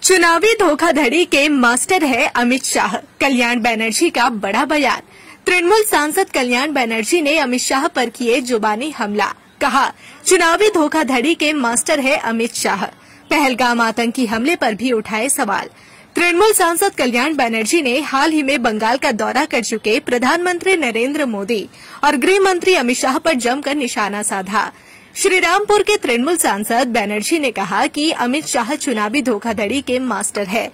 चुनावी धोखाधड़ी के मास्टर है अमित शाह, कल्याण बनर्जी का बड़ा बयान। तृणमूल सांसद कल्याण बनर्जी ने अमित शाह पर किए जुबानी हमला। कहा, चुनावी धोखाधड़ी के मास्टर है अमित शाह। पहलगाम आतंकी हमले पर भी उठाए सवाल। तृणमूल सांसद कल्याण बनर्जी ने हाल ही में बंगाल का दौरा कर चुके प्रधानमंत्री नरेंद्र मोदी और गृह मंत्री अमित शाह पर जमकर निशाना साधा। श्रीरामपुर के तृणमूल सांसद बनर्जी ने कहा कि अमित शाह चुनावी धोखाधड़ी के मास्टर है।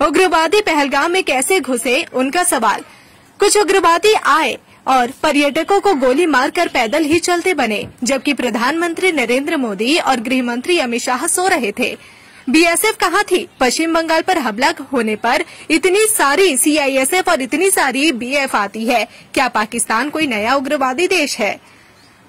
उग्रवादी पहलगाम में कैसे घुसे, उनका सवाल। कुछ उग्रवादी आए और पर्यटकों को गोली मारकर पैदल ही चलते बने, जबकि प्रधानमंत्री नरेंद्र मोदी और गृह मंत्री अमित शाह सो रहे थे। बीएसएफ कहाँ थी? पश्चिम बंगाल पर हमला होने पर इतनी सारी सीआईएसएफ और इतनी सारी बीएफ आती है। क्या पाकिस्तान कोई नया उग्रवादी देश है?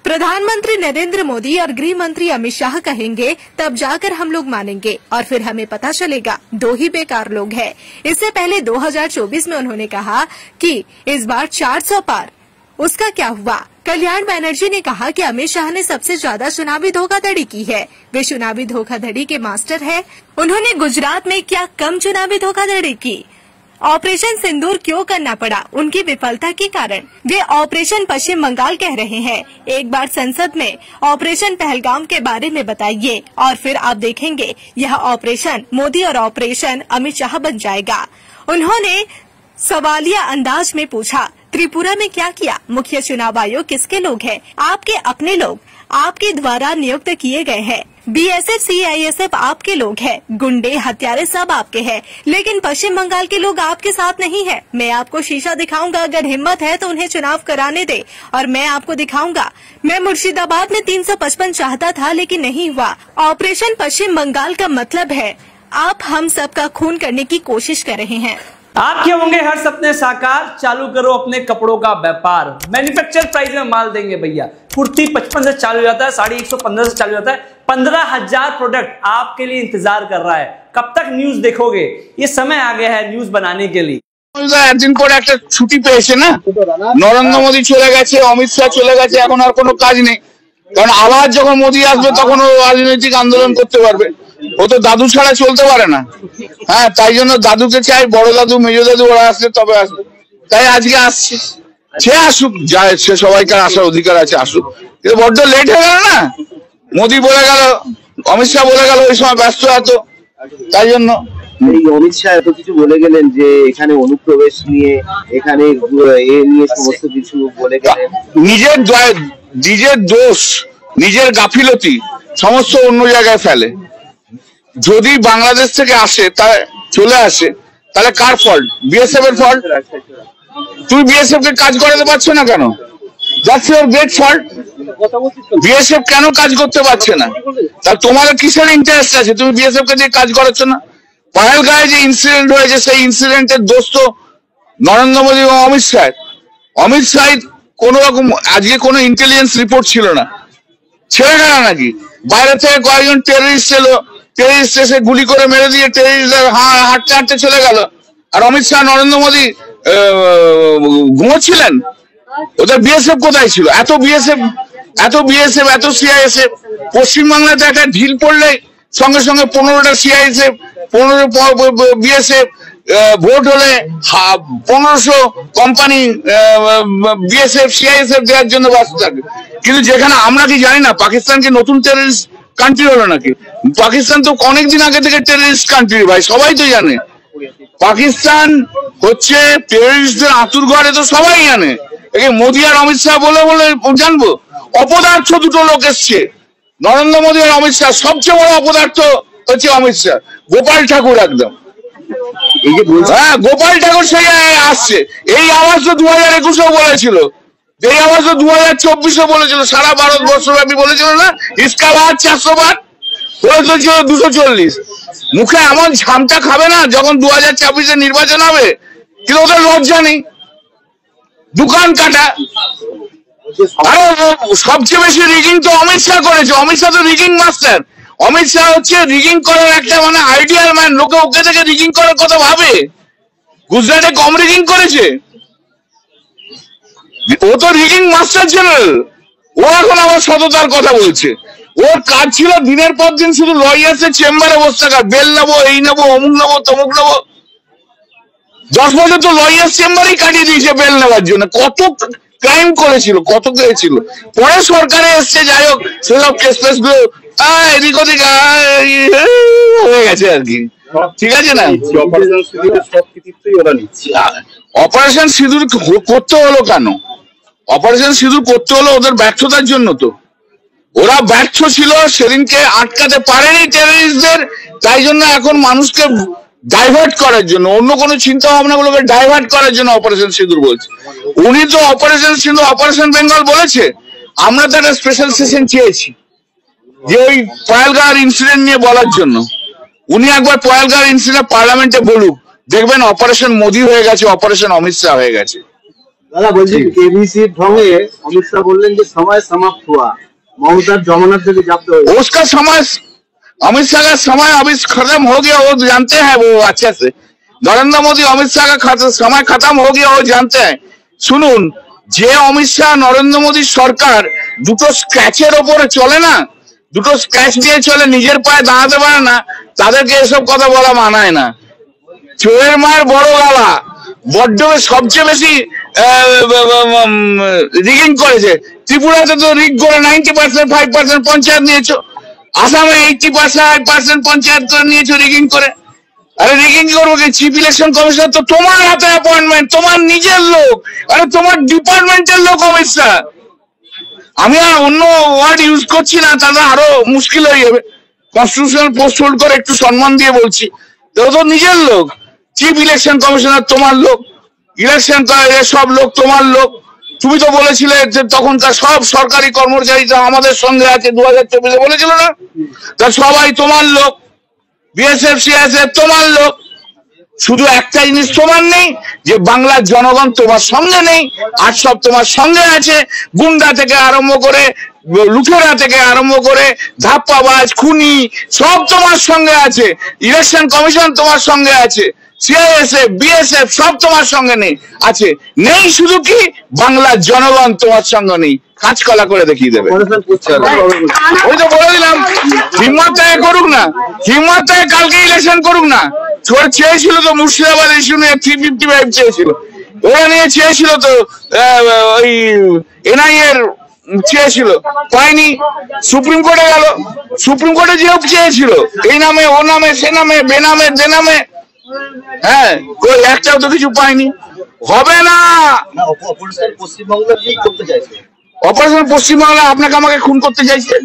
प्रधानमंत्री नरेंद्र मोदी और गृह मंत्री अमित शाह कहेंगे, तब जाकर हम लोग मानेंगे और फिर हमें पता चलेगा दो ही बेकार लोग हैं। इससे पहले 2024 में उन्होंने कहा कि इस बार 400 पार। उसका क्या हुआ? कल्याण बनर्जी ने कहा कि अमित शाह ने सबसे ज्यादा चुनावी धोखाधड़ी की है। वे चुनावी धोखाधड़ी के मास्टर हैं। उन्होंने गुजरात में क्या कम चुनावी धोखाधड़ी की? ऑपरेशन सिंदूर क्यों करना पड़ा? उनकी विफलता के कारण। वे ऑपरेशन पश्चिम बंगाल कह रहे हैं। एक बार संसद में ऑपरेशन पहलगाम के बारे में बताइए और फिर आप देखेंगे यह ऑपरेशन मोदी और ऑपरेशन अमित शाह बन जाएगा। उन्होंने सवालिया अंदाज में पूछा, त्रिपुरा में क्या किया? मुख्य चुनाव आयोग किसके लोग हैं? आपके अपने लोग, आपके द्वारा नियुक्त किए गए हैं। बीएसएफ सीआईएसएफ आपके लोग हैं। गुंडे हत्यारे सब आपके हैं, लेकिन पश्चिम बंगाल के लोग आपके साथ नहीं है। मैं आपको शीशा दिखाऊंगा, अगर हिम्मत है तो उन्हें चुनाव कराने दे और मैं आपको दिखाऊंगा। मैं मुर्शिदाबाद में 355 चाहता था, लेकिन नहीं हुआ। ऑपरेशन पश्चिम बंगाल का मतलब है आप हम सबका खून करने की कोशिश कर रहे हैं। आपके होंगे हर सपने साकार, चालू करो अपने कपड़ों का व्यापार। मैन्युफैक्चर प्राइस में माल देंगे भैया। कुर्ती 55 से चालू हो जाता है, साड़ी 115 से चालू हो जाता है। 15,000 प्रोडक्ट आपके लिए इंतजार कर रहा है। कब तक न्यूज देखोगे? ये समय आ गया है न्यूज बनाने के लिए। একদিন পরে একটা ছুটি পেয়েছে না, নরেন্দ্র মোদী চলে গেছে, অমিত শাহ চলে গেছে, এখন আর কোনো কাজ নেই। কারণ আবার যখন মোদী আসবে তখন ও রাজনৈতিক আন্দোলন করতে পারবে। ও তো দাদু ছাড়া চলতে পারে না। হ্যাঁ, তাই জন্য দাদুকে চাই, বড় দাদু মেজো দাদু ওরা আসলে তবে আসবে। তাই আজকে আসছে। সে আসুক, যায়, সে সবাইকার আসার অধিকার আছে, আসুক। কিন্তু বড্ড লেট হয়ে গেল না। মোদী বলে গেল, অমিত শাহ বলে গেল, ওই সময় ব্যস্ত এত, তাই জন্য এই অমিত শাহ এত কিছু বলে গেলেন যে এখানে অনুপ্রবেশ নিয়ে, এখানে এ নিয়ে সমস্ত কিছু বলে গেলেন। নিজের দোষ, নিজের গাফিলতি সমস্ত অন্য জায়গায় ফেলে। যদি বাংলাদেশ থেকে আসে, তা চলে আসে, তাহলে কার ফল্ট? বিএসএফ এর ফল্ট। তুমি বিএসএফ কে কাজ করাতে পারছো না কেন? That's your great fault. BSF কেন কাজ করতে পারছে না? তা তোমার কিসের ইন্টারেস্ট আছে? তুমি বিএসএফ কে দিয়ে কাজ করাচ্ছ না। পহেলগাঁয়ে যে ইনসিডেন্ট হয়েছে, সেই ইনসিডেন্টের দোষ তো নরেন্দ্র মোদী এবং অমিত শাহ। অমিত শাহ কোন রকম আজকে কোনো ইন্টেলিজেন্স রিপোর্ট ছিল না, ছেড়ে গেল নাকি? বাইরে থেকে কয়েকজন টেররিস্ট এলো, টেররিস্ট এসে গুলি করে মেরে দিয়ে টেররিস্ট হাঁটতে হাঁটতে চলে গেল। আর অমিত শাহ নরেন্দ্র মোদী ঘুমোচ্ছিলেন। ওদের বিএসএফ কোথায় ছিল? এত বিএসএফ এত সিআইএসএফ। পশ্চিমবাংলাতে একটা ঢিল পড়লে সঙ্গে সঙ্গে 15টা সিআইএসএফ, 15 বিএসএফ, ভোট হলে 1500 কোম্পানি বিএসএফ সিআইএসএফ দেওয়ার জন্য ব্যস্ত থাকে। কিন্তু যেখানে আমরা কি জানি না পাকিস্তানকে নতুন টেররিস্ট কান্ট্রি হলো নাকি? পাকিস্তান তো অনেকদিন আগে থেকে টেররিস্ট কান্ট্রি ভাই, সবাই তো জানে। পাকিস্তান হচ্ছে টেররিস্টদের আতুর ঘরে, তো সবাই জানে। একে মোদী আর অমিত শাহ বলে বলে জানবো? অপদার্থ দুটো লোক এসছে, নরেন্দ্র মোদী আর অমিত শাহ। সবচেয়ে বড় অপদার্থ হচ্ছে অমিত শাহ। গোপাল ঠাকুর একদম, হ্যাঁ গোপাল ঠাকুর সেই আসছে। এই আওয়াজ তো 2021-এও বলেছিল, এই আওয়াজ তো 2024-এ বলেছিল, সারা ভারতবর্ষব্যাপী বলেছিল না, ইসকা বাদ 400 বার বলেছিল 240। মুখে এমন ঝামটা খাবে না যখন 2024-এ নির্বাচন হবে। কিন্তু ওদের লজ্জা নেই, দোকান কাটা। আরো সবচেয়ে বেশি রিগিং তো অমিত শাহ করেছে। অমিত শাহ তো রিগিং মাস্টার। অমিত শাহ হচ্ছে রিগিং করার একটা মানে আইডিয়াল ম্যান। লোকে ওকে থেকে রিগিং করার কথা ভাবে। গুজরাটে কম রিগিং করেছে, ও তো রিগিং মাস্টার জেনারেল। ও এখন আবার সততার কথা বলছে। ওর কাজ ছিল দিনের পর দিন শুধু লয়ার্সের চেম্বারে বসে থাকা, বেল নেবো, এই নেবো, অমুক নেবো, তমুক নেবো। 10 বছর তো লয়ার্স চেম্বারেই কাটিয়ে দিয়েছে বেল নেওয়ার জন্য। কত ক্রাইম করেছিল, কত করেছিল। পরে সরকারে এসছে, যাই হোক সেসব কেস ফেস গুলো এদিক ওদিক হয়ে গেছে আর কি, ঠিক আছে না। অপারেশন সিঁদুর করতে হলো কেন? অপারেশন সিঁদুর করতে হলো ওদের ব্যর্থতার জন্য। তো ওরা ব্যর্থ ছিল, সেদিনকে আটকাতে পারেনি টেররিস্টদের, তাই জন্য এখন মানুষকে ডাইভার্ট করার জন্য, অন্য কোনো চিন্তা ভাবনা গুলোকে ডাইভার্ট করার জন্য অপারেশন সিঁদুর বলছে। উনি তো অপারেশন সিঁদুর, অপারেশন বেঙ্গল বলেছে। আমরা তো একটা স্পেশাল সেশন চেয়েছি যে ওই পয়ালগাঁওর ইনসিডেন্ট নিয়ে বলার জন্য। উনি একবার পয়ালগাঁওর ইনসিডেন্ট পার্লামেন্টে বলুক, দেখবেন অপারেশন মোদি হয়ে গেছে, অপারেশন অমিত শাহ হয়ে গেছে। দাদা বলছি केबीसी ढोंगे अमित शाह बोलें कि समय समाप्त हुआ, ममता जमानत से जब्त हो। उसका समय, अमित शाह का समय अभी खत्म हो गया, वो जानते हैं वो अच्छे से। नरेंद्र मोदी अमित शाह का समय खत्म हो गया, वो जानते हैं। सुनुन, যে অমিত শাহ নরেন্দ্র মোদী সরকার দুটো স্ক্র্যাচের ওপরে চলে না, দুটো স্ক্র্যাচ দিয়ে চলে, নিজের পায়ে দাঁড়াতে পারে না, তাদেরকে এসব কথা বলা মানায় না। চোরের মার বড় গালা, বড্ড সবচেয়ে বেশি রিগিং করেছে। ত্রিপুরাতে তো রিগ করে 90%, 5% পঞ্চায়েত নিয়েছো। আসামে 80% পঞ্চায়েত করে নিয়েছো রিগিং করে। আরে রিগিং করবো কি? চিফ ইলেকশন কমিশনার তো তোমার হাতে অ্যাপয়েন্টমেন্ট, তোমার নিজের লোক, আরে তোমার ডিপার্টমেন্টের লোক অমিত শাহ। আমি আর অন্য ওয়ার্ড ইউজ করছি না, তাহলে আরো মুশকিল হয়ে যাবে। কনস্টিটিউশনাল পোস্ট হোল্ড করে একটু সম্মান দিয়ে বলছি, তো নিজের লোক। চিফ ইলেকশন কমিশনার তোমার লোক, ইলেকশন সব লোক তোমার লোক। তুমি তো বলেছিলে যে তখনকার সব সরকারি কর্মচারী আমাদের সঙ্গে আছে, 2024 বলেছিল না? তা সবাই তোমার লোক, বিএসএফ সিআইএসএফ তোমার লোক। শুধু একটা জিনিস তোমার নেই, যে বাংলার জনগণ তোমার সঙ্গে নেই, আর সব তোমার সঙ্গে আছে। গুন্ডা থেকে আরম্ভ করে, লুটেরা থেকে আরম্ভ করে, ধাপ্পাবাজ, খুনি, সব তোমার সঙ্গে আছে। ইলেকশন কমিশন তোমার সঙ্গে আছে, সিআইএসএফ, বিএসএফ সব তোমার সঙ্গে নেই আছে। নেই শুধু কি, বাংলার জনগণ তোমার সঙ্গে নেই। কাঁচকলা করে দেখিয়ে দেবে। ওই তো বলে দিলাম, হিম্মত থেকে করুক না, হিম্মত থেকে কালকে ইলেকশন করুক না। চেয়েছিল তো মুর্শিদাবাদ ইস্যু নিয়ে 355 চেয়েছিল, ওরা নিয়ে চেয়েছিল তো ওই এনআইএ এর চেয়েছিল, পায়নি। সুপ্রিম কোর্টে গেল, সুপ্রিম কোর্টে যেও চেয়েছিল, এই নামে ও নামে সে নামে বেনামে দেনামে, হ্যাঁ, ওই একটাও তো কিছু পায়নি। হবে না। অপারেশন পশ্চিমবাংলা কি করতে চাইছে? অপারেশন পশ্চিমবাংলা আপনাকে আমাকে খুন করতে চাইছে।